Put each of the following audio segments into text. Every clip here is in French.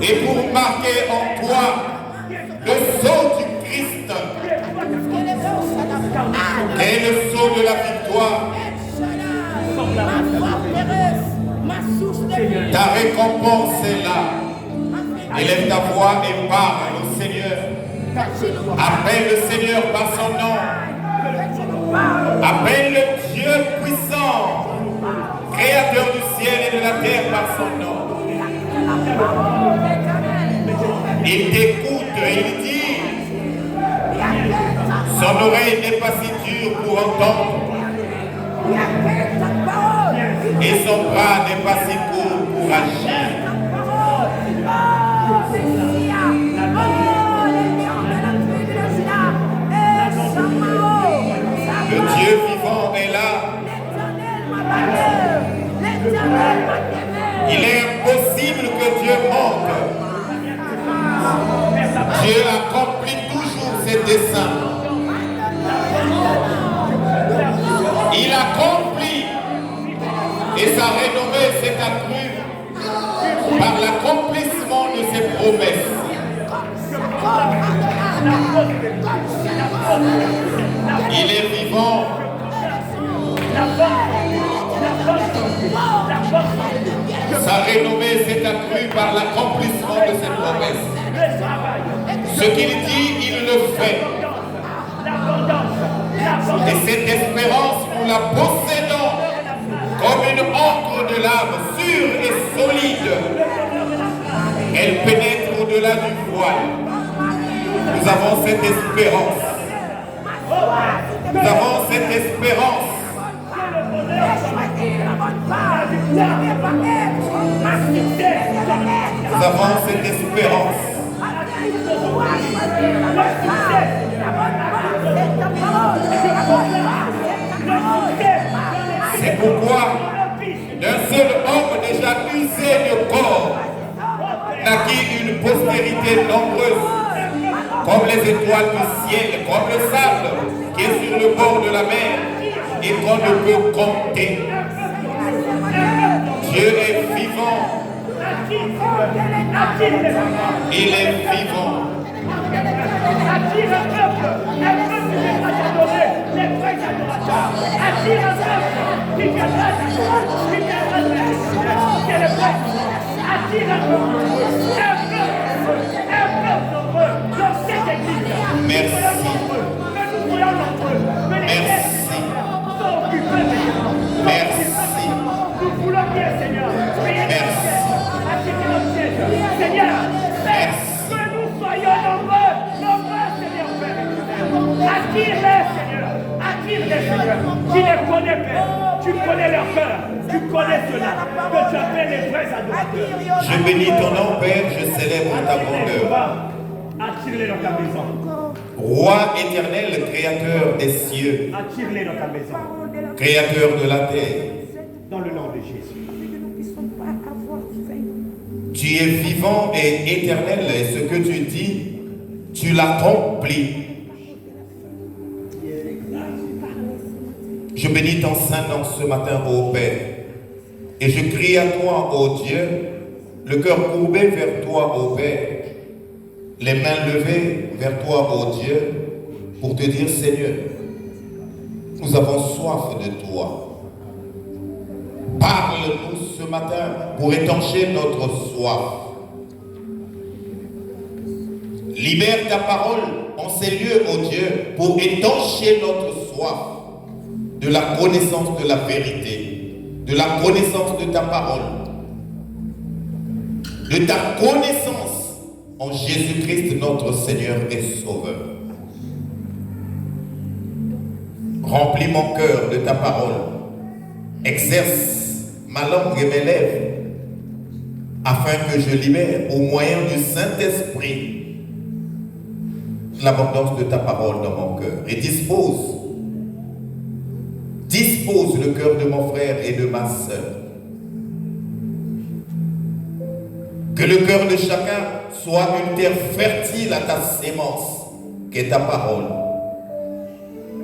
et pour marquer en toi le sceau du Christ, et le sceau de la victoire. Ta récompense est là. Élève ta voix et parle au Seigneur. Appelle le Seigneur par son nom. Appelle le Dieu puissant, créateur du ciel et de la terre par son nom. Il t'écoute et il dit, son oreille n'est pas si dure pour entendre, et son bras n'est pas si court pour agir. Le Dieu vivant est là. Il est impossible que Dieu manque. Dieu accomplit toujours ses desseins. Il accomplit et sa renommée s'est accrue par l'accomplissement de ses promesses. Il est vivant. Sa renommée s'est accrue par l'accomplissement de ses promesses. Ce qu'il dit, il le fait. Et cette espérance, nous la possédons comme une encre de l'âme sûre et solide. Elle pénètre au-delà du voile. Nous avons cette espérance. Nous avons cette espérance. Nous avons cette espérance. C'est pourquoi d'un seul homme déjà usé de corps naquit une postérité nombreuse, comme les étoiles du ciel, comme le sable qui est sur le bord de la mer et qu'on ne peut compter. Dieu est vivant. Il est vivant. Attire un peuple qui viendra t'adorer, les vrais adorateurs. Attire un peuple qui viendra t'adorer, qui viendra t'adorer. Attire un peuple nombreux dans cette église. Merci. Que nous soyons nombreux. Que les têtes sont occupées. Merci. Nous voulons bien, Seigneur. Merci. Attirez notre siège. Seigneur, que nous soyons nombreux, Seigneur, Père. Attire-les, Seigneur. Attire-les, Seigneur. Tu les connais, Père. Tu connais leur cœur. Tu connais cela. Que tu appelles les vrais adorateurs. Je bénis ton nom, Père, je célèbre ta grandeur. Attire-les dans ta maison. Roi éternel, créateur des cieux, Attire-les dans ta maison. créateur de la terre. Dans le nom de Jésus. Tu es vivant et éternel, et ce que tu dis, tu l'accomplis. Je bénis ton Saint-Nom ce matin, ô Père, et je crie à toi, ô Dieu, le cœur courbé vers toi, ô Père, les mains levées vers toi, ô Dieu, pour te dire, Seigneur, nous avons soif de toi. Parle-nous ce matin pour étancher notre soif. Libère ta parole en ces lieux, ô Dieu, pour étancher notre soif de la connaissance de la vérité, de la connaissance de ta parole, de ta connaissance en Jésus-Christ, notre Seigneur et Sauveur. Remplis mon cœur de ta parole. Exerce ma langue et mes lèvres, afin que je libère au moyen du Saint-Esprit l'abondance de ta parole dans mon cœur. Et dispose le cœur de mon frère et de ma sœur. Que le cœur de chacun soit une terre fertile à ta sémence, qu'est ta parole.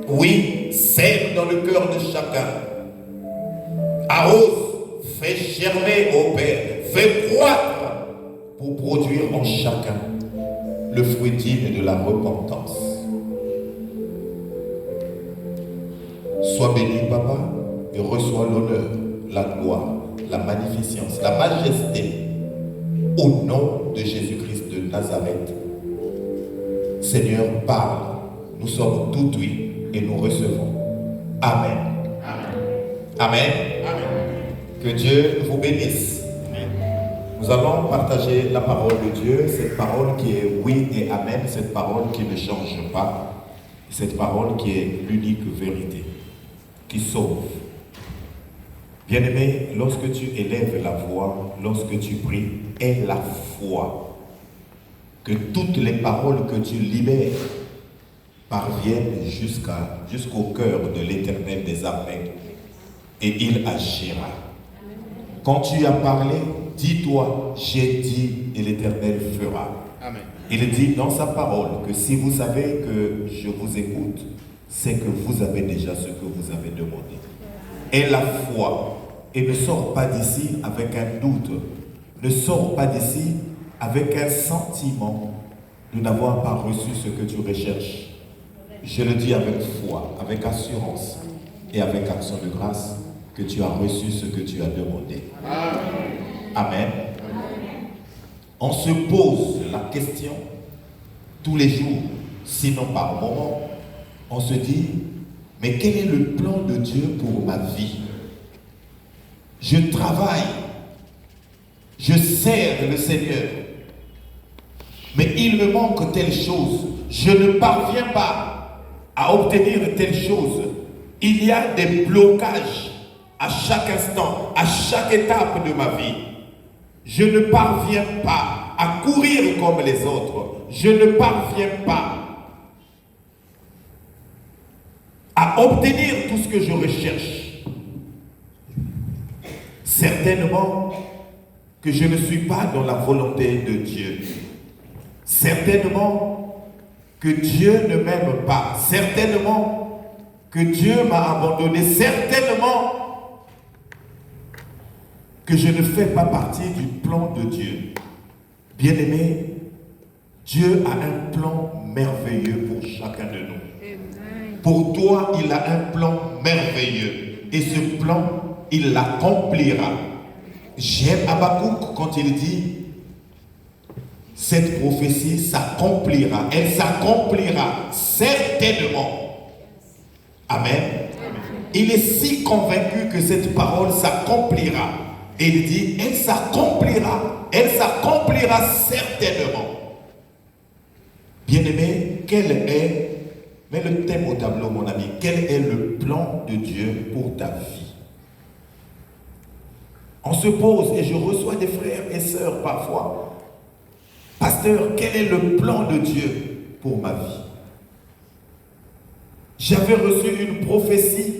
Oui, sème dans le cœur de chacun. Arrose, fais germer, ô Père, fais croître pour produire en chacun le fruit digne de la repentance. Sois béni, Papa, et reçois l'honneur, la gloire, la magnificence, la majesté, au nom de Jésus-Christ de Nazareth. Seigneur, parle. Nous sommes tout oui et nous recevons. Amen. Amen. Amen. Amen. Que Dieu vous bénisse. Amen. Nous allons partager la parole de Dieu, cette parole qui est oui et amen, cette parole qui ne change pas, cette parole qui est l'unique vérité, qui sauve. Bien-aimé, lorsque tu élèves la voix, lorsque tu pries, aie la foi que toutes les paroles que tu libères parviennent jusqu'au cœur de l'Éternel des armées et il agira. Quand tu as parlé, dis-toi, j'ai dit et l'Éternel fera. Amen. Il dit dans sa parole que si vous savez que je vous écoute, c'est que vous avez déjà ce que vous avez demandé. Et la foi, et ne sors pas d'ici avec un doute, ne sors pas d'ici avec un sentiment de n'avoir pas reçu ce que tu recherches. Je le dis avec foi, avec assurance et avec action de grâce que tu as reçu ce que tu as demandé. Amen. Amen. On se pose la question tous les jours, sinon par moment, on se dit, mais quel est le plan de Dieu pour ma vie? Je travaille, je sers le Seigneur, mais il me manque telle chose, je ne parviens pas à obtenir telle chose. Il y a des blocages à chaque instant, à chaque étape de ma vie. Je ne parviens pas à courir comme les autres. Je ne parviens pas à obtenir tout ce que je recherche. Certainement que je ne suis pas dans la volonté de Dieu. Certainement que Dieu ne m'aime pas. Certainement que Dieu m'a abandonné. Certainement que je ne fais pas partie du plan de Dieu. Bien-aimé, Dieu a un plan merveilleux pour chacun de nous. Pour toi, il a un plan merveilleux. Et ce plan, il l'accomplira. J'aime Habakkuk quand il dit, cette prophétie s'accomplira. Elle s'accomplira certainement. Amen. Il est si convaincu que cette parole s'accomplira. Et il dit, elle s'accomplira. Elle s'accomplira certainement. Bien-aimé, quel est, mets le thème au tableau mon ami, quel est le plan de Dieu pour ta vie? On se pose, et je reçois des frères et sœurs parfois, pasteur, quel est le plan de Dieu pour ma vie? J'avais reçu une prophétie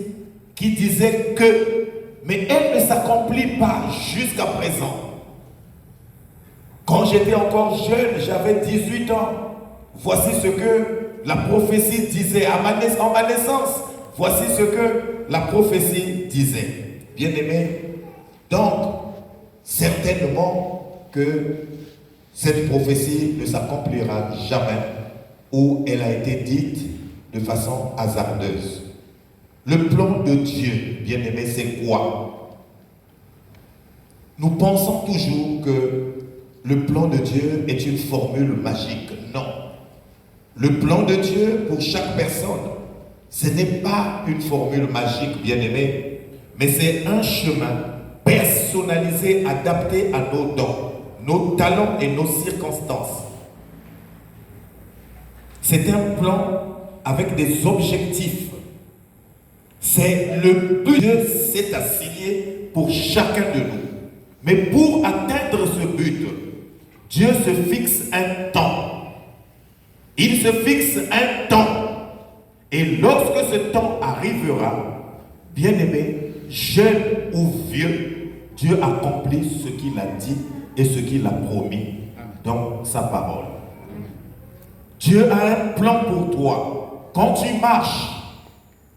qui disait que, mais elle ne s'accomplit pas jusqu'à présent. Quand j'étais encore jeune, j'avais 18 ans. Voici ce que la prophétie disait en ma naissance. Voici ce que la prophétie disait. Bien-aimé, donc, certainement que cette prophétie ne s'accomplira jamais ou elle a été dite de façon hasardeuse. Le plan de Dieu, bien-aimé, c'est quoi? Nous pensons toujours que le plan de Dieu est une formule magique. Non. Le plan de Dieu pour chaque personne, ce n'est pas une formule magique, bien-aimé, mais c'est un chemin personnalisé, adapté à nos dons, nos talents et nos circonstances. C'est un plan avec des objectifs. C'est le but que Dieu s'est assigné pour chacun de nous. Mais pour atteindre ce but, Dieu se fixe un temps. Il se fixe un temps. Et lorsque ce temps arrivera, bien-aimé, jeune ou vieux, Dieu accomplit ce qu'il a dit et ce qu'il a promis dans sa parole. Dieu a un plan pour toi. Quand tu marches,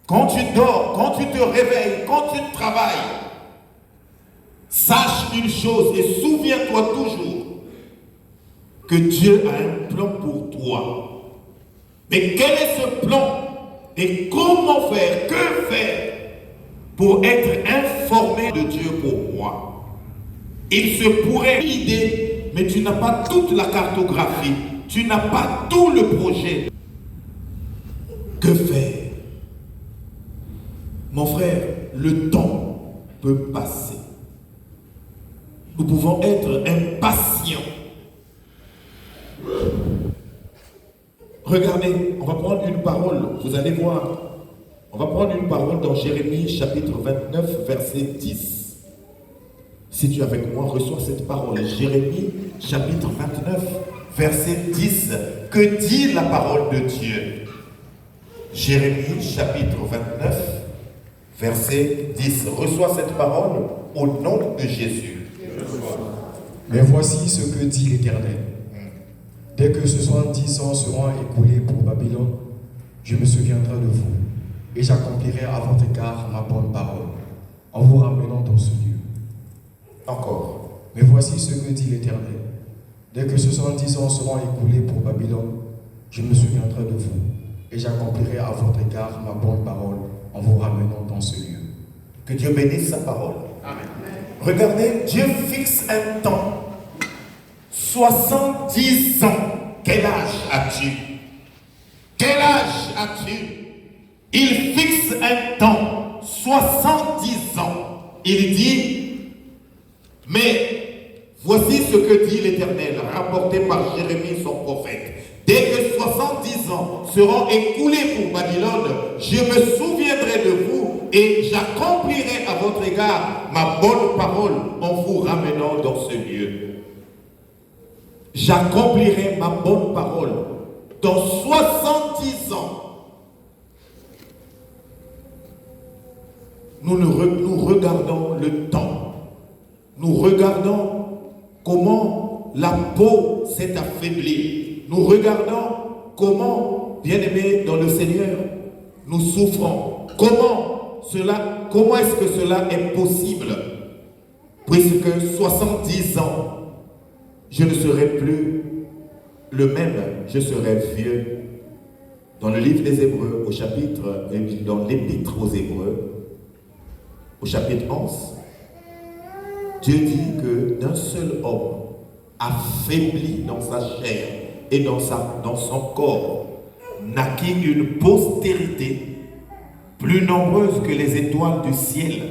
quand tu dors, quand tu te réveilles, quand tu travailles, sache une chose et souviens-toi toujours que Dieu a un plan pour toi. Mais quel est ce plan? Et comment faire? Que faire pour être informé de Dieu pour moi? Il se pourrait une idée, mais tu n'as pas toute la cartographie. Tu n'as pas tout le projet. Que faire? Mon frère, le temps peut passer. Nous pouvons être impatients. Regardez, on va prendre une parole, vous allez voir. On va prendre une parole dans Jérémie chapitre 29, verset 10. Si tu es avec moi, reçois cette parole. Jérémie chapitre 29, verset 10. Que dit la parole de Dieu? Jérémie chapitre 29, verset 10. Reçois cette parole au nom de Jésus. Mais voici ce que dit l'Éternel. Dès que 70 ans seront écoulés pour Babylone, je me souviendrai de vous, et j'accomplirai à votre égard ma bonne parole, en vous ramenant dans ce lieu. Encore. Mais voici ce que dit l'Éternel. Dès que 70 ans seront écoulés pour Babylone, je me souviendrai de vous, et j'accomplirai à votre égard ma bonne parole, en vous ramenant dans ce lieu. Que Dieu bénisse sa parole. Amen. Regardez, Dieu fixe un temps. 70 ans. Quel âge as-tu? Quel âge as-tu? Il fixe un temps. 70 ans. Il dit, mais voici ce que dit l'Éternel, rapporté par Jérémie son prophète. Dès que 70 ans seront écoulés pour Babylone, je me souviendrai de vous et j'accomplirai à votre égard ma bonne parole en vous ramenant dans ce lieu. J'accomplirai ma bonne parole dans 70 ans. Nous regardons le temps. Nous regardons comment la peau s'est affaiblie. Nous regardons comment, bien-aimés dans le Seigneur, nous souffrons. Comment est-ce que cela est possible? Puisque 70 ans, je ne serai plus le même, je serai vieux. Dans le livre des Hébreux, au chapitre, dans l'épître aux Hébreux, au chapitre 11, Dieu dit que d'un seul homme, affaibli dans sa chair et dans son corps, naquit une postérité plus nombreuse que les étoiles du ciel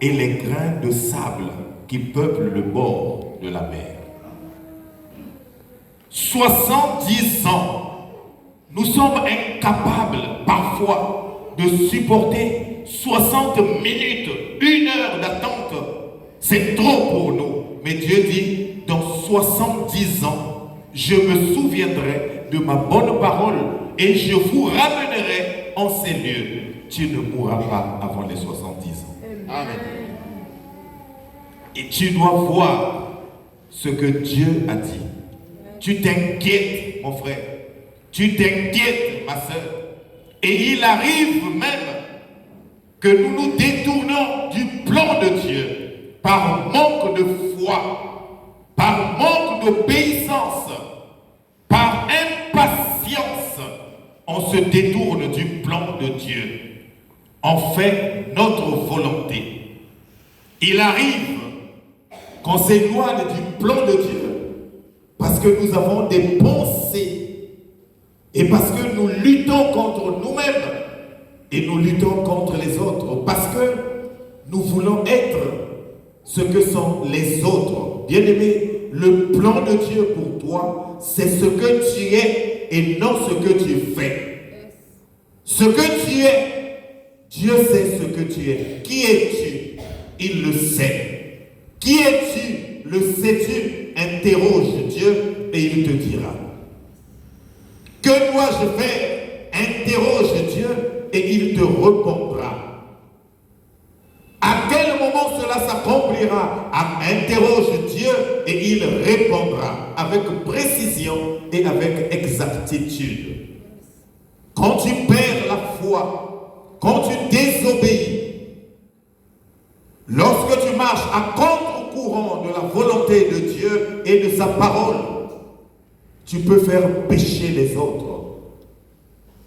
et les grains de sable qui peuplent le bord de la mer. 70 ans, nous sommes incapables parfois de supporter 60 minutes, 1 heure d'attente. C'est trop pour nous. Mais Dieu dit, dans 70 ans, je me souviendrai de ma bonne parole et je vous ramènerai en ces lieux. Tu ne mourras pas avant les 70 ans. Amen. Et tu dois voir ce que Dieu a dit. Tu t'inquiètes, mon frère. Tu t'inquiètes, ma soeur. Et il arrive même que nous nous détournons du plan de Dieu par manque de foi, par manque d'obéissance, par impatience. On se détourne du plan de Dieu. On fait notre volonté. Il arrive qu'on s'éloigne du plan de Dieu parce que nous avons des pensées et parce que nous luttons contre nous-mêmes et nous luttons contre les autres parce que nous voulons être ce que sont les autres. Bien-aimé, le plan de Dieu pour toi, c'est ce que tu es et non ce que tu fais. Ce que tu es, Dieu sait ce que tu es. Qui es-tu? Il le sait. Qui es-tu? Le sais-tu? Interroge Dieu et il te dira. Que dois-je faire? Interroge Dieu et il te répondra. À quel moment cela s'accomplira? Interroge Dieu et il répondra avec précision et avec exactitude. Quand tu perds la foi, quand tu désobéis, lorsque tu marches à contre-courant de la volonté de Dieu et de sa parole, Tu peux faire pécher les autres.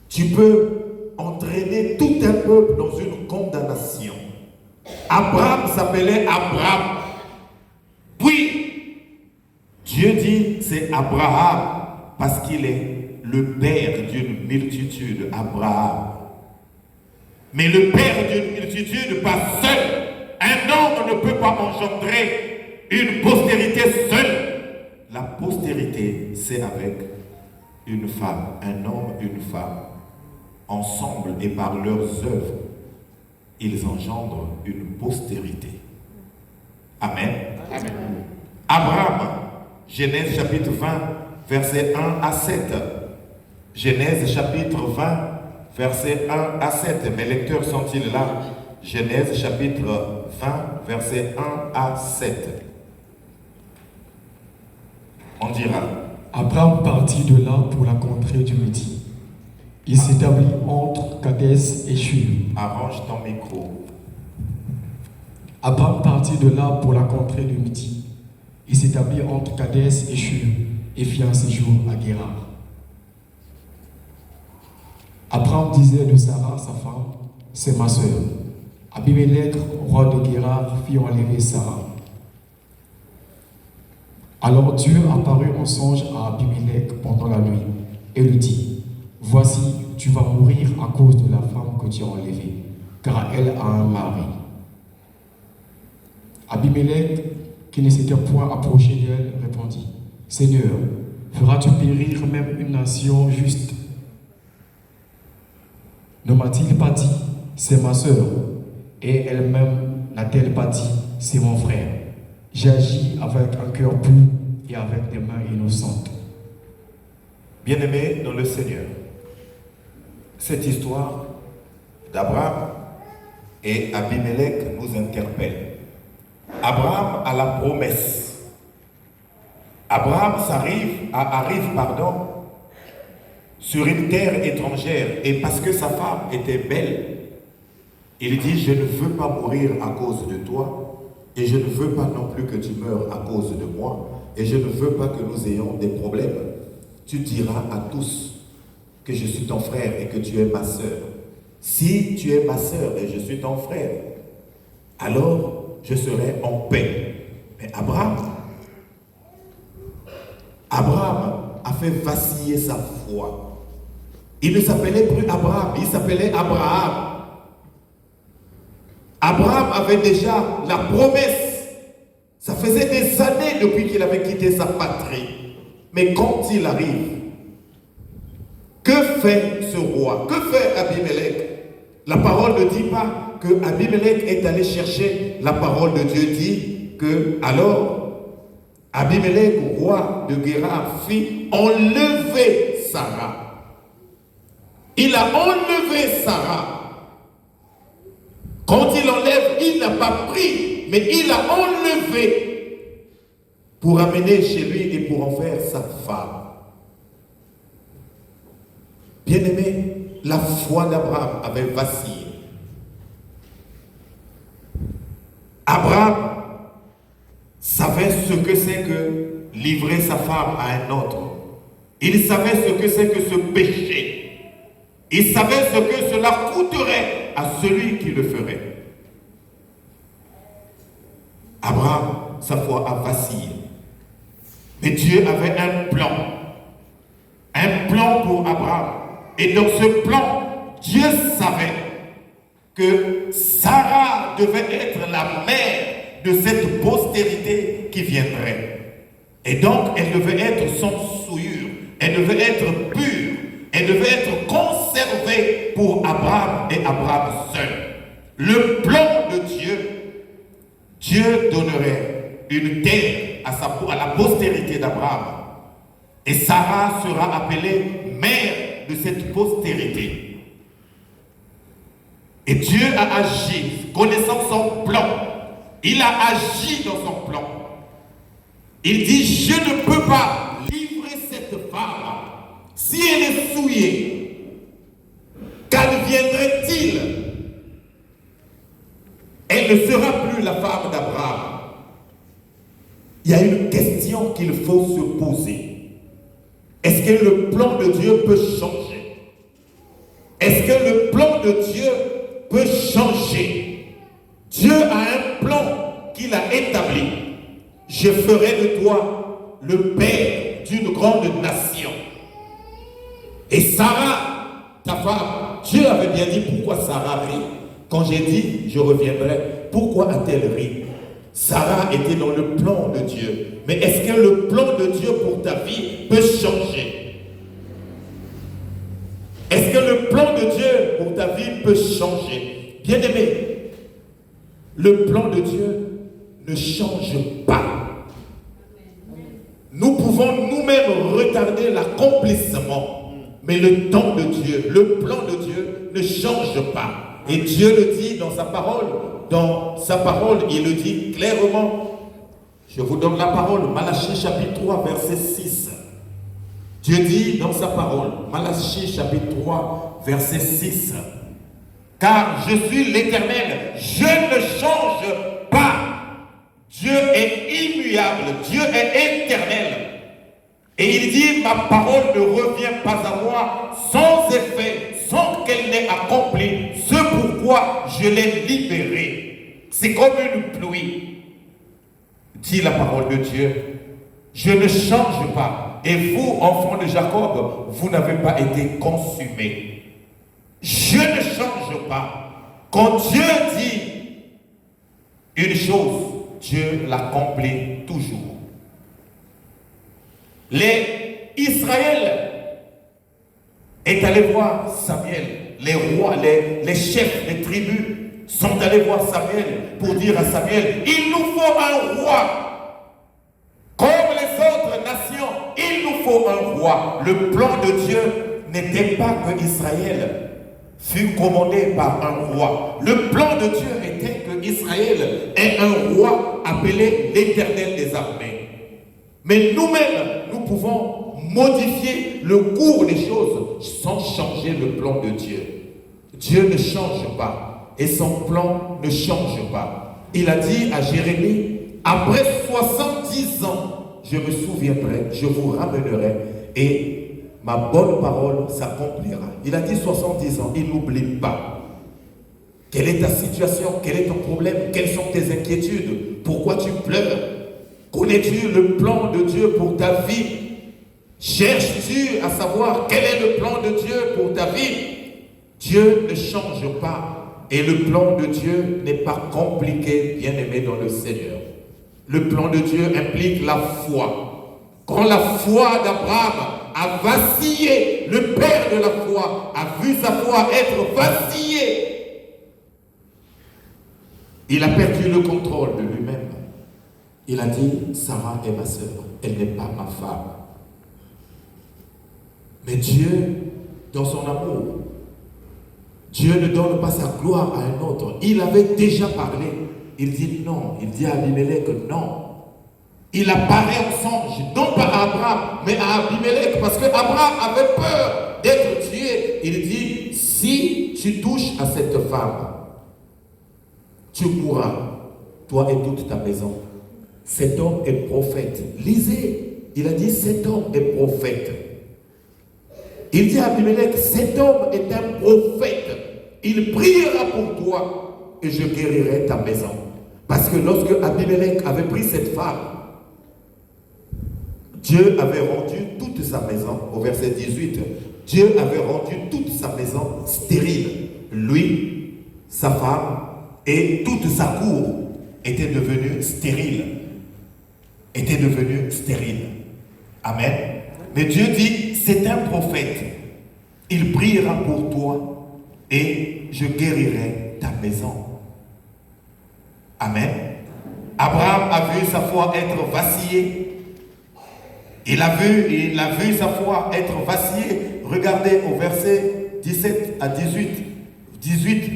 Tu peux entraîner tout un peuple dans une condamnation. Abraham s'appelait Abraham. Puis, Dieu dit c'est Abraham parce qu'il est le père d'une multitude, Abraham. Mais le père d'une multitude, pas seul. Un homme ne peut pas engendrer une postérité seule. La postérité, c'est avec une femme, un homme, une femme. Ensemble et par leurs œuvres, ils engendrent une postérité. Amen. Amen. Abraham, Genèse chapitre 20, versets 1 à 7. Genèse chapitre 20, versets 1 à 7. Mes lecteurs sont-ils là? Genèse chapitre 20, versets 1 à 7. On dira. Abraham partit de là pour la contrée du Midi. Il s'établit entre Kadès et Shur. Arrange ton micro. Abraham partit de là pour la contrée du Midi. Il s'établit entre Kadès et Shur et fit un séjour à Guérar. Abraham disait de Sarah, sa femme, c'est ma sœur. Abimelech, roi de Guérar, fit enlever Sarah. Alors Dieu apparut en songe à Abimelech pendant la nuit et lui dit, voici, tu vas mourir à cause de la femme que tu as enlevée, car elle a un mari. Abimelech, qui ne s'était point approché d'elle, répondit, Seigneur, feras-tu périr même une nation juste? Ne m'a-t-il pas dit, c'est ma sœur, et elle-même n'a-t-elle pas dit, c'est mon frère? J'agis avec un cœur pur et avec des mains innocentes. Bien-aimés dans le Seigneur, cette histoire d'Abraham et Abimelech nous interpelle. Abraham a la promesse. Abraham arrive sur une terre étrangère et parce que sa femme était belle, il dit, je ne veux pas mourir à cause de toi et je ne veux pas non plus que tu meurs à cause de moi et je ne veux pas que nous ayons des problèmes. Tu diras à tous que je suis ton frère et que tu es ma sœur. Si tu es ma sœur et je suis ton frère, alors je serai en paix. Mais Abraham a fait vaciller sa foi. Il ne s'appelait plus Abraham, il s'appelait Abraham. Abraham avait déjà la promesse. Ça faisait des années depuis qu'il avait quitté sa patrie. Mais quand il arrive, que fait ce roi? Que fait Abimelech? La parole ne dit pas que Abimelech est allé chercher. La parole de Dieu dit que alors Abimelech, roi de Guérar, fit enlever Sarah. Il a enlevé Sarah. Quand il enlève, il n'a pas pris, mais il a enlevé pour amener chez lui et pour en faire sa femme. Bien-aimé, la foi d'Abraham avait vacillé. Abraham savait ce que c'est que livrer sa femme à un autre. Il savait ce que c'est que ce péché. Il savait ce que cela coûterait à celui qui le ferait. Abraham, sa foi a vacillé. Mais Dieu avait un plan. Un plan pour Abraham. Et dans ce plan, Dieu savait que Sarah devait être la mère de cette postérité qui viendrait. Et donc, elle devait être sans souillure. Elle devait être pure. Elle devait être conservée pour Abraham et Abraham seul. Le plan de Dieu, Dieu donnerait une terre à la postérité d'Abraham. Et Sarah sera appelée mère de cette postérité. Et Dieu a agi, connaissant son plan. Il a agi dans son plan. Il dit, je ne peux pas livrer cette femme. Si elle est souillée, qu'adviendrait-il? Elle ne sera plus la femme d'Abraham. Il y a une question qu'il faut se poser. Est-ce que le plan de Dieu peut changer? Est-ce que le plan de Dieu peut changer? Dieu a un plan qu'il a établi. Je ferai de toi le père d'une grande nation. Et Sarah, ta femme, Dieu avait bien dit pourquoi Sarah rit. Quand j'ai dit je reviendrai, pourquoi a-t-elle ri? Sarah était dans le plan de Dieu. Mais est-ce que le plan de Dieu pour ta vie peut changer? Est-ce que le plan de Dieu pour ta vie peut changer? Bien-aimé, le plan de Dieu ne change pas. Nous pouvons nous-mêmes retarder l'accomplissement, mais le temps de Dieu, le plan de Dieu ne change pas. Et Dieu le dit dans sa parole. Dans sa parole, il le dit clairement. Je vous donne la parole, Malachie chapitre 3, verset 6. Dieu dit dans sa parole, Malachie chapitre 3, verset 6. Car je suis l'Éternel, je ne change pas. Dieu est immuable, Dieu est éternel. Et il dit, ma parole ne revient pas à moi sans effet, sans qu'elle n'ait accompli ce pourquoi je l'ai libéré. C'est comme une pluie, dit la parole de Dieu. Je ne change pas. Et vous, enfants de Jacob, vous n'avez pas été consumés. Je ne change pas. Quand Dieu dit une chose, Dieu l'accomplit toujours. Israël est allé voir Samuel. Les rois, les chefs des tribus sont allés voir Samuel pour dire à Samuel, il nous faut un roi. Comme les autres nations, il nous faut un roi. Le plan de Dieu n'était pas que Israël fut commandé par un roi. Le plan de Dieu était que Israël ait un roi appelé l'Éternel des armées. Mais nous-mêmes, nous pouvons modifier le cours des choses sans changer le plan de Dieu. Dieu ne change pas et son plan ne change pas. Il a dit à Jérémie, après 70 ans, je me souviendrai, je vous ramènerai et ma bonne parole s'accomplira. Il a dit 70 ans, il n'oublie pas. Quelle est ta situation? Quel est ton problème? Quelles sont tes inquiétudes? Pourquoi tu pleures? Connais-tu le plan de Dieu pour ta vie? Cherches-tu à savoir quel est le plan de Dieu pour ta vie? Dieu ne change pas et le plan de Dieu n'est pas compliqué, bien-aimé dans le Seigneur. Le plan de Dieu implique la foi. Quand la foi d'Abraham a vacillé, le père de la foi a vu sa foi être vacillée. Il a perdu le contrôle de lui-même. Il a dit, Sarah est ma sœur, elle n'est pas ma femme. Mais Dieu, dans son amour, Dieu ne donne pas sa gloire à un autre. Il avait déjà parlé. Il dit non. Il dit à Abimelech non. Il apparaît en songe, non pas à Abraham, mais à Abimelech, parce que Abraham avait peur d'être tué. Il dit, si tu touches à cette femme, tu mourras, toi et toute ta maison. Cet homme est prophète. Lisez, il a dit, cet homme est prophète. Il dit à Abimelech, cet homme est un prophète. Il priera pour toi et je guérirai ta maison. Parce que lorsque Abimelech avait pris cette femme, Dieu avait rendu toute sa maison, au verset 18, Dieu avait rendu toute sa maison stérile. Lui, sa femme et toute sa cour étaient devenus stériles. Étaient devenus stériles. Amen. Mais Dieu dit, c'est un prophète. Il priera pour toi et je guérirai ta maison. Amen. Abraham a vu sa foi être vacillée. Il a vu sa foi être vacillée. Regardez au verset 17 à 18. 18.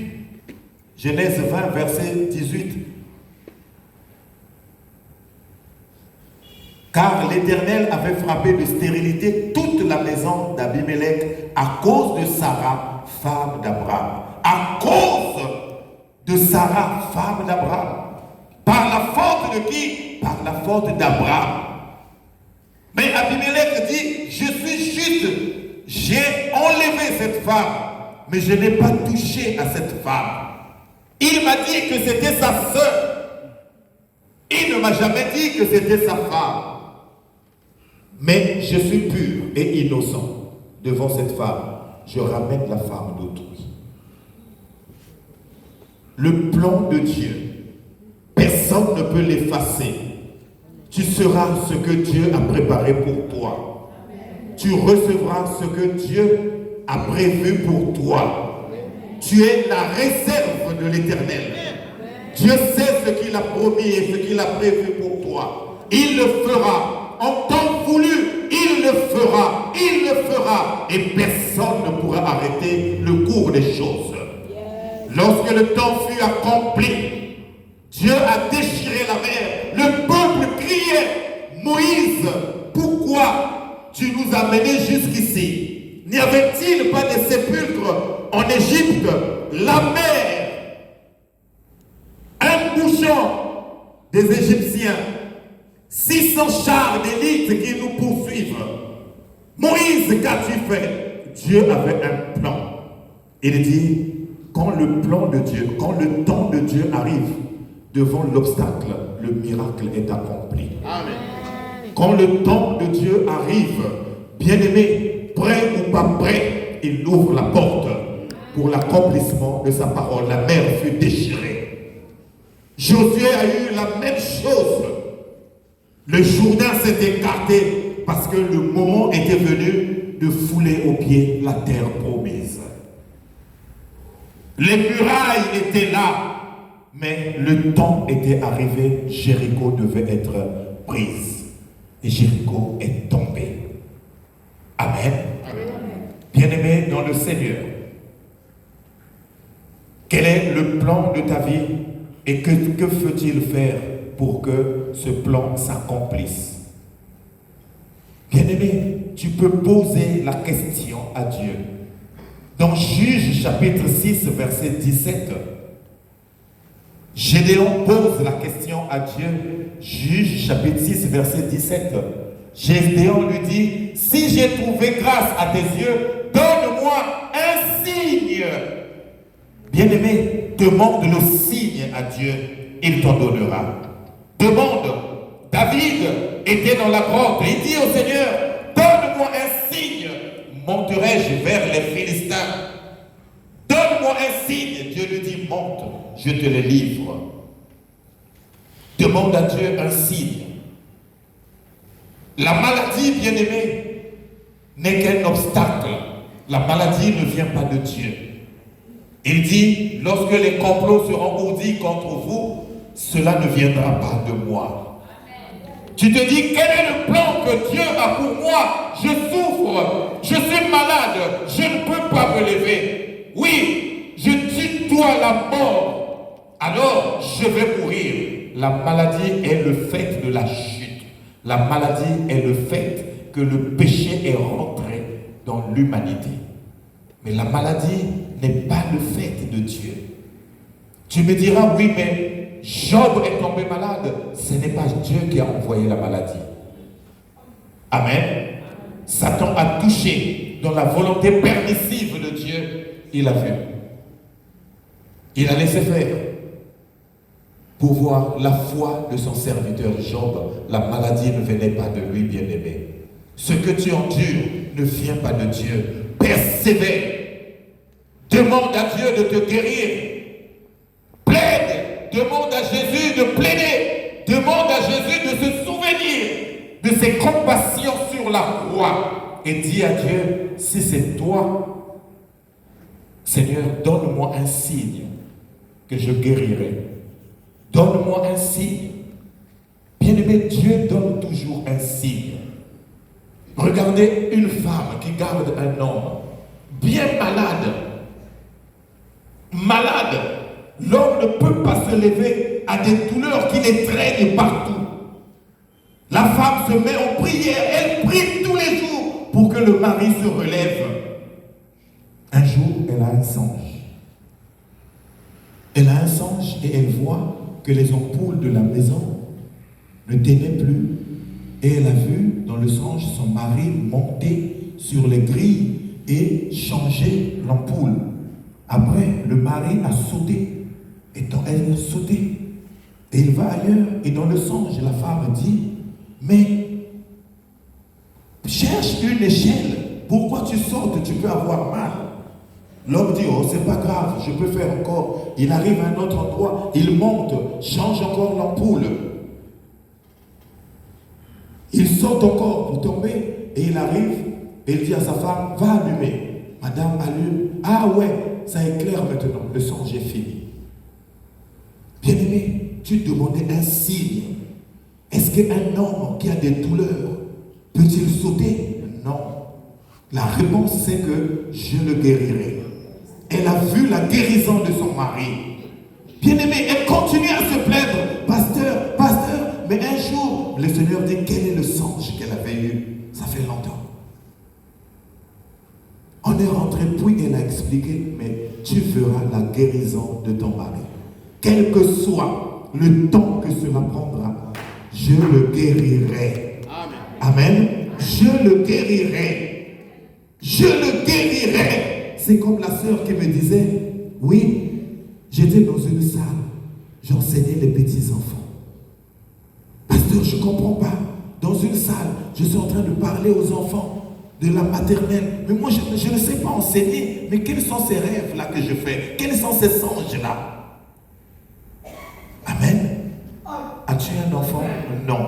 Genèse 20, verset 18. Car l'Éternel avait frappé de stérilité toute la maison d'Abimelech à cause de Sarah, femme d'Abraham. À cause de Sarah, femme d'Abraham. Par la faute de qui? Par la faute d'Abraham. Mais Abimelech dit, je suis dites, j'ai enlevé cette femme, mais je n'ai pas touché à cette femme. Il m'a dit que c'était sa sœur. Il ne m'a jamais dit que c'était sa femme. Mais je suis pur et innocent devant cette femme. Je ramène la femme d'autrui. Le plan de Dieu, personne ne peut l'effacer. Tu seras ce que Dieu a préparé pour toi. Tu recevras ce que Dieu a prévu pour toi. Tu es la réserve de l'Éternel. Dieu sait ce qu'il a promis et ce qu'il a prévu pour toi. Il le fera. En temps voulu, il le fera. Il le fera. Et personne ne pourra arrêter le cours des choses. Lorsque le temps fut accompli, Dieu a déchiré la mer. Le peuple criait, Moïse, pourquoi tu nous as menés jusqu'ici? N'y avait-il pas de sépulcres en Égypte? La mer, un bouchon des Égyptiens, 600 chars d'élite qui nous poursuivent. Moïse, qu'as-tu fait? Dieu avait un plan. Il dit, quand le plan de Dieu, quand le temps de Dieu arrive, devant l'obstacle, le miracle est accompli. Amen. Quand le temps de Dieu arrive, bien-aimé, prêt ou pas prêt, il ouvre la porte pour l'accomplissement de sa parole. La mer fut déchirée. Josué a eu la même chose. Le Jourdain s'est écarté parce que le moment était venu de fouler aux pieds la terre promise. Les murailles étaient là, mais le temps était arrivé. Jéricho devait être prise. Et Jéricho est tombé. Amen. Bien-aimé dans le Seigneur, quel est le plan de ta vie et que faut-il faire pour que ce plan s'accomplisse? Bien-aimé, tu peux poser la question à Dieu. Dans Juge chapitre 6, verset 17, Gédéon pose la question à Dieu. Juge chapitre 6, verset 17. Gédéon lui dit, si j'ai trouvé grâce à tes yeux, donne-moi un signe. Bien-aimé, demande le signe à Dieu, il t'en donnera. Demande. David était dans la grotte et il dit au Seigneur, donne-moi un signe. Monterai-je vers les Philistins? Donne-moi un signe. Dieu lui dit, monte, je te le livre. Demande à Dieu un signe. La maladie, bien-aimée, n'est qu'un obstacle. La maladie ne vient pas de Dieu. Il dit, lorsque les complots seront ourdis contre vous, cela ne viendra pas de moi. Tu te dis, quel est le plan que Dieu a pour moi? Je souffre, je suis malade, je ne peux pas me lever. Oui, je tutoie la mort, alors je vais mourir. La maladie est le fait de la chute. La maladie est le fait que le péché est rentré dans l'humanité. Mais la maladie n'est pas le fait de Dieu. Tu me diras, oui, mais Job est tombé malade. Ce n'est pas Dieu qui a envoyé la maladie. Amen. Satan a touché dans la volonté permissive de Dieu. Il a vu. Il a laissé faire. Pour voir la foi de son serviteur Job, la maladie ne venait pas de lui, bien-aimé. Ce que tu endures ne vient pas de Dieu. Persévère. Demande à Dieu de te guérir. Plaide. Demande à Jésus de plaider. Demande à Jésus de se souvenir de ses compassions sur la croix. Et dis à Dieu, si c'est toi, Seigneur, donne-moi un signe que je guérirai. Donne-moi un signe. Bien-aimé, Dieu donne toujours un signe. Regardez une femme qui garde un homme bien malade. Malade. L'homme ne peut pas se lever à des douleurs qui l'étreignent partout. La femme se met en prière. Elle prie tous les jours pour que le mari se relève. Un jour, elle a un songe. Elle a un songe et elle voit que les ampoules de la maison ne tenaient plus. Et elle a vu dans le songe son mari monter sur les grilles et changer l'ampoule. Après, le mari a sauté. Et elle a sauté. Et il va ailleurs. Et dans le songe, la femme dit, mais cherche une échelle. Pourquoi tu sautes? Tu peux avoir mal. L'homme dit, oh, c'est pas grave, je peux faire encore. Il arrive à un autre endroit, il monte, change encore l'ampoule. Il saute encore pour tomber et il arrive et il dit à sa femme, va allumer. Madame allume. Ah ouais, ça éclaire maintenant, le songe est fini. Bien-aimé, tu demandais un signe. Est-ce qu'un homme qui a des douleurs peut-il sauter? Non. La réponse c'est que je le guérirai. Elle a vu la guérison de son mari. Bien-aimé, elle continue à se plaindre. Pasteur, pasteur, mais un jour, le Seigneur dit quel est le songe qu'elle avait eu. Ça fait longtemps. On est rentré, puis elle a expliqué, mais tu feras la guérison de ton mari. Quel que soit le temps que cela prendra, je le guérirai. Amen. Je le guérirai. Je le guérirai. C'est comme la sœur qui me disait, oui, j'étais dans une salle, j'enseignais les petits enfants. Pasteur, je ne comprends pas. Dans une salle, je suis en train de parler aux enfants de la maternelle. Mais moi, je ne sais pas enseigner. Mais quels sont ces rêves-là que je fais? Quels sont ces songes-là? Amen. As-tu un enfant? Non.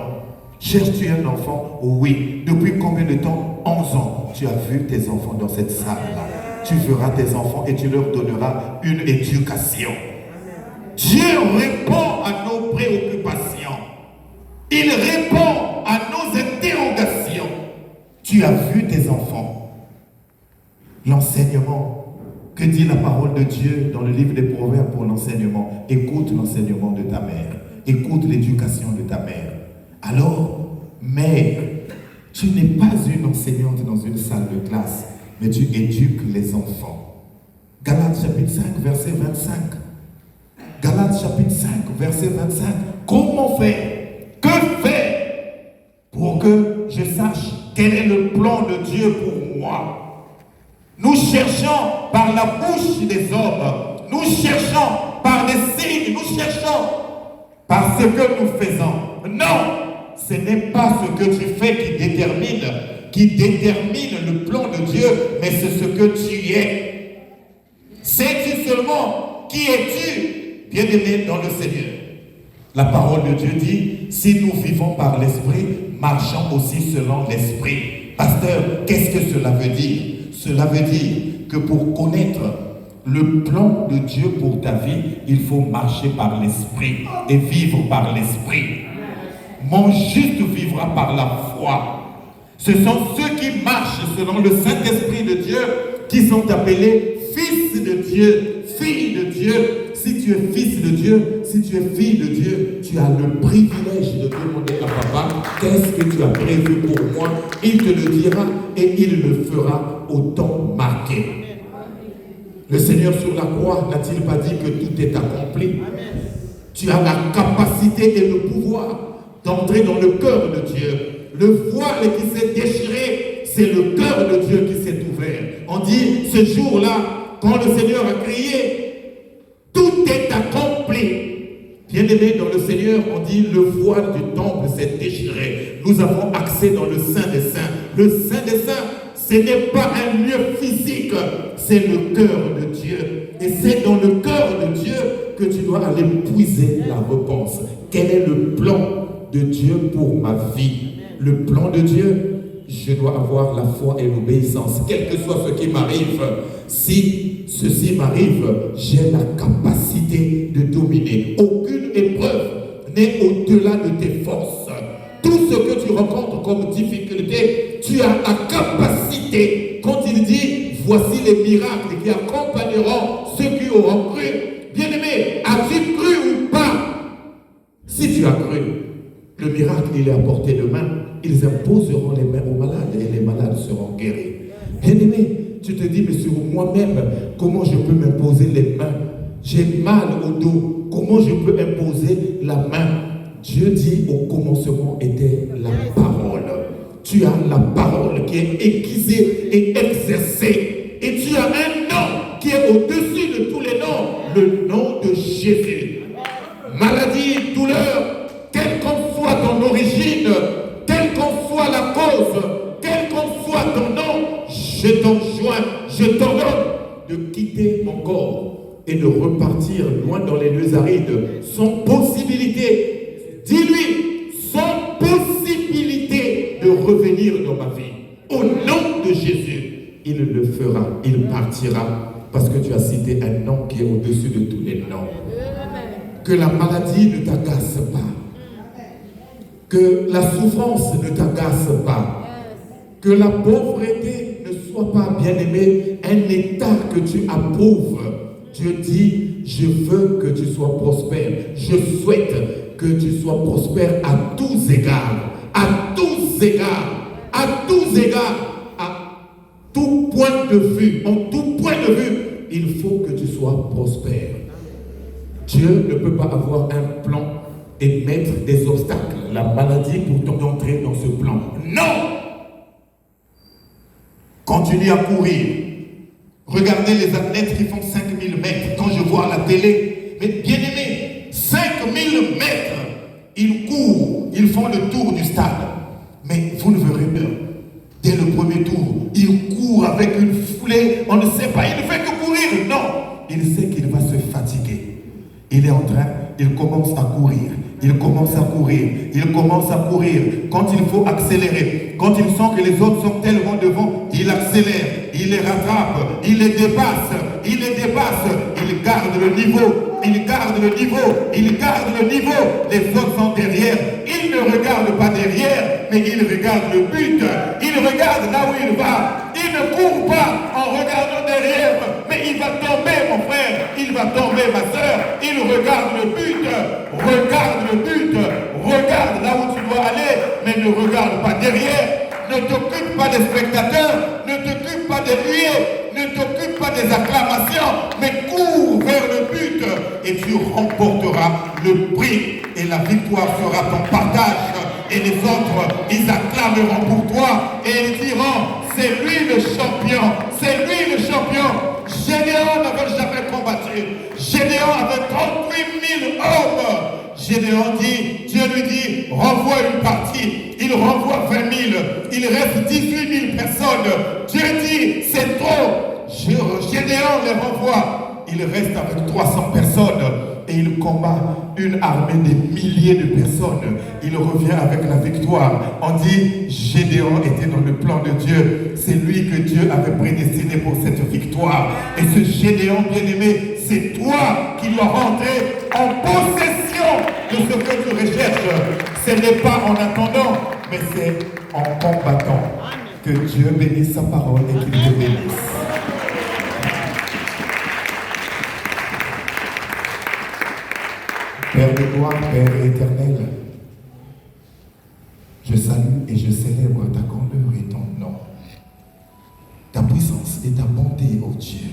Cherches-tu un enfant? Oui. Depuis combien de temps? 11 ans. Tu as vu tes enfants dans cette salle-là. Tu verras tes enfants et tu leur donneras une éducation. Dieu répond à nos préoccupations. Il répond à nos interrogations. Tu as vu tes enfants. L'enseignement. Que dit la parole de Dieu dans le livre des Proverbes pour l'enseignement? Écoute l'enseignement de ta mère. Écoute l'éducation de ta mère. Alors, mère, tu n'es pas une enseignante dans une salle de classe, mais tu éduques les enfants. Galates chapitre 5, verset 25. Galates chapitre 5, verset 25. Comment faire? Que faire pour que je sache quel est le plan de Dieu pour moi? Nous cherchons par la bouche des hommes. Nous cherchons par des signes. Nous cherchons par ce que nous faisons. Non! Ce n'est pas ce que tu fais qui détermine le plan de Dieu, mais c'est ce que tu es. Sais-tu seulement qui es-tu, bien-aimé dans le Seigneur? La parole de Dieu dit, si nous vivons par l'Esprit, marchons aussi selon l'Esprit. Pasteur, qu'est-ce que cela veut dire? Cela veut dire que pour connaître le plan de Dieu pour ta vie, il faut marcher par l'Esprit et vivre par l'Esprit. Mon juste vivra par la foi. Ce sont ceux qui marchent selon le Saint-Esprit de Dieu qui sont appelés fils de Dieu, filles de Dieu. Si tu es fils de Dieu, si tu es fille de Dieu, tu as le privilège de demander à papa, qu'est-ce que tu as prévu pour moi? Il te le dira et il le fera au temps marqué. Le Seigneur sur la croix n'a-t-il pas dit que tout est accompli? Tu as la capacité et le pouvoir d'entrer dans le cœur de Dieu. Le voile qui s'est déchiré, c'est le cœur de Dieu qui s'est ouvert. On dit, ce jour-là, quand le Seigneur a crié, tout est accompli. Bien-aimé dans le Seigneur, on dit, le voile du temple s'est déchiré. Nous avons accès dans le Saint des Saints. Le Saint des Saints, ce n'est pas un lieu physique, c'est le cœur de Dieu. Et c'est dans le cœur de Dieu que tu dois aller puiser la réponse. Quel est le plan de Dieu pour ma vie? Le plan de Dieu, je dois avoir la foi et l'obéissance, quel que soit ce qui m'arrive. Si ceci m'arrive, j'ai la capacité de dominer. Aucune épreuve n'est au-delà de tes forces. Tout ce que tu rencontres comme difficulté, tu as la capacité. Quand il dit, voici les miracles qui accompagneront ceux qui auront cru. Bien-aimé, as-tu cru ou pas? Si tu as cru, le miracle, il est à portée de main. Ils imposeront les mains aux malades et les malades seront guéris. Bien-aimé, tu te dis, mais sur moi-même, comment je peux m'imposer les mains? J'ai mal au dos. Comment je peux imposer la main? Dieu dit, au commencement était la parole. tu as la parole qui est aiguisée et exercée. Et tu as un nom qui est au-dessus de tous les noms, le nom de Jésus. Maladie, douleur, quelle qu'en soit ton origine, quelle qu'en soit la cause, quel qu'en soit ton nom, je t'enjoins, je t'ordonne de quitter mon corps et de repartir loin dans les lieux arides, sans possibilité, dis-lui, sans possibilité de revenir dans ma vie. Au nom de Jésus, il le fera, il partira, parce que tu as cité un nom qui est au-dessus de tous les noms. Que la maladie ne t'agace pas, que la souffrance ne t'agace pas, que la pauvreté ne soit pas, bien-aimé, un état que tu approuves. Dieu dit, je veux que tu sois prospère. Je souhaite que tu sois prospère à tous égards. À tous égards. À tous égards. À tout point de vue. En tout point de vue, il faut que tu sois prospère. Dieu ne peut pas avoir un plan et mettre des obstacles, la maladie pour t'entrer dans ce plan. Non! Continue à courir. Regardez les athlètes qui font 5000 mètres. Quand je vois à la télé, mais bien aimé, 5000 mètres, ils courent, ils font le tour du stade. Mais vous ne verrez pas. Dès le premier tour, ils courent avec une foulée, on ne sait pas, il ne fait que courir. Non, il sait qu'il va se fatiguer. Il est en train, il commence à courir. Il commence à courir, il commence à courir. Quand il faut accélérer, quand il sent que les autres sont tellement devant, il accélère, il les rattrape, il les dépasse, il garde le niveau, il garde le niveau, il garde le niveau. Les autres sont derrière, il ne regarde pas derrière, mais il regarde le but, il regarde là où il va, il ne court pas en regardant derrière, mais il va tomber mon frère, il va tomber ma soeur, il regarde le but, regarde le but, regarde là où tu dois aller, mais ne regarde pas derrière, ne t'occupe pas des spectateurs, ne t'occupe pas des nuées, ne t'occupe pas des acclamations, mais cours vers le but et tu remporteras le prix et la victoire sera ton partage et les autres, ils acclameront pour toi et ils diront, c'est lui le champion, c'est lui le champion. Gédéon n'avait jamais combattu. Gédéon avait 38 000 hommes. Gédéon dit, Dieu lui dit, renvoie une partie. Il renvoie 20 000. Il reste 18 000 personnes. Dieu dit, c'est trop. Gédéon les renvoie. Il reste avec 300 personnes. Et il combat une armée de milliers de personnes. Il revient avec la victoire. On dit, Gédéon était dans le plan de Dieu. C'est lui que Dieu avait prédestiné pour cette victoire. Et ce Gédéon bien-aimé, c'est toi qui dois rentrer en possession de ce que tu recherches. Ce n'est pas en attendant, mais c'est en combattant. Que Dieu bénisse sa parole et qu'il te bénisse. Père de gloire, Père éternel, je salue et je célèbre ta grandeur et ton nom, ta puissance et ta bonté, ô Dieu.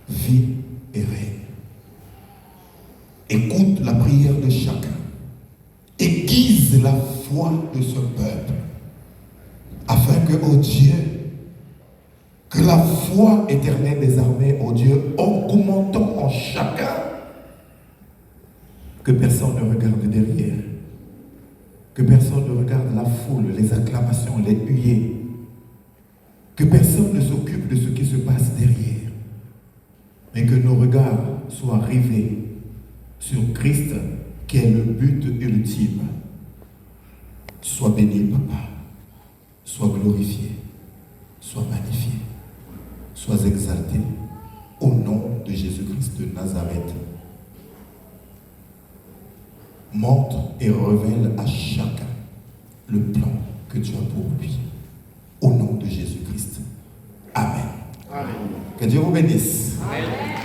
Vis et règne. Écoute la prière de chacun. Aiguise la foi de ce peuple, afin que, ô Dieu, que la foi éternelle des armées, ô Dieu, augmentant en chacun, que personne ne regarde derrière, que personne ne regarde la foule, les acclamations, les huées, que personne ne s'occupe de ce qui se passe derrière, mais que nos regards soient rivés sur Christ, qui est le but ultime. Sois béni, Papa, sois glorifié, sois magnifié, sois exalté, au nom de Jésus-Christ de Nazareth. Montre et révèle à chacun le plan que tu as pour lui. Au nom de Jésus-Christ. Amen. Amen. Que Dieu vous bénisse. Amen.